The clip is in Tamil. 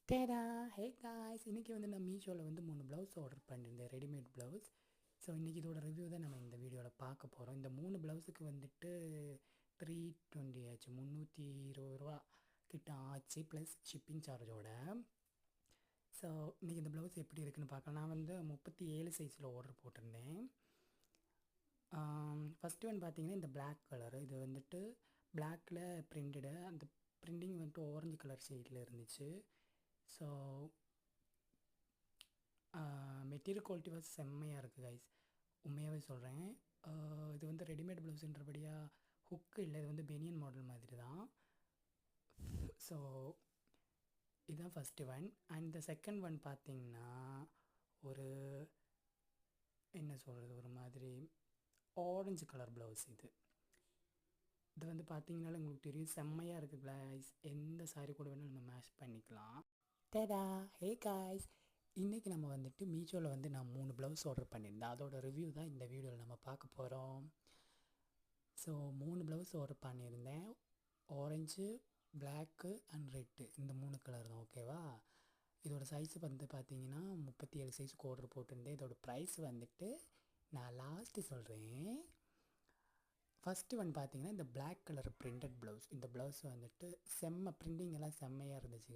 டேடா! Hey guys! இன்றைக்கி வந்து நான் மீஷோவில் வந்து 3 ப்ளவுஸ் ஆர்டர் பண்ணியிருந்தேன், ரெடிமேட் ப்ளவுஸ். ஸோ இன்றைக்கி இதோட ரிவ்யூ தான் நம்ம இந்த வீடியோவில் பார்க்க போகிறோம். இந்த 3 ப்ளவுஸுக்கு வந்துட்டு 320 ஆச்சு, 320 கிட்ட ஆச்சு, ப்ளஸ் ஷிப்பிங் சார்ஜோட. ஸோ இன்றைக்கி இந்த ப்ளவுஸ் எப்படி இருக்குன்னு பார்க்கலாம். நான் வந்து 37 சைஸில் ஆர்டர் போட்டிருந்தேன். ஃபஸ்ட்டு ஒன் பார்த்தீங்கன்னா இந்த பிளாக் கலரு, இது வந்துட்டு பிளாக்கில் பிரிண்டடு, அந்த பிரிண்டிங் வந்துட்டு ஆரஞ்சு கலர் ஷேடில் இருந்துச்சு. ஸோ மெட்டீரியல் குவாலிட்டி வாஸ் செம்மையாக இருக்குது கைஸ், உண்மையாகவே சொல்கிறேன். இது வந்து ரெடிமேட் ப்ளவுஸுன்றபடியாக ஹுக்கு இல்லை, இது வந்து பெனியன் மாடல் மாதிரி தான். ஸோ இதுதான் first one. And the second one பார்த்திங்கன்னா ஒரு என்ன சொல்கிறது, ஒரு மாதிரி ஆரஞ்சு கலர் ப்ளவுஸ். இது வந்து பார்த்திங்கனாலே உங்களுக்கு தெரியும், செம்மையாக இருக்குது கைஸ். எந்த சாரீ கூட வேணாலும் நம்ம மேட்ச் பண்ணிக்கலாம். டேடா! Hey guys! இன்றைக்கி நம்ம வந்துட்டு மீஷோவில் வந்து நான் 3 ப்ளவுஸ் ஆர்டர் பண்ணியிருந்தேன், அதோட ரிவ்யூ தான் இந்த வீடியோவில் நம்ம பார்க்க போகிறோம். ஸோ 3 ப்ளவுஸ் ஆர்டர் பண்ணியிருந்தேன், ஆரஞ்சு, பிளாக்கு அண்ட் ரெட்டு, இந்த 3 கலர் தான். ஓகேவா? இதோட சைஸ் வந்து பார்த்தீங்கன்னா 37 சைஸுக்கு ஆர்டர் போட்டிருந்தேன். இதோட ப்ரைஸ் வந்துட்டு நான் லாஸ்ட்டு சொல்கிறேன். ஃபஸ்ட்டு ஒன் பார்த்தீங்கன்னா இந்த பிளாக் கலர் பிரிண்டட் ப்ளவுஸ். இந்த ப்ளவுஸ் வந்துட்டு செம்ம பிரிண்டிங் எல்லாம் செம்மையாக இருந்துச்சு.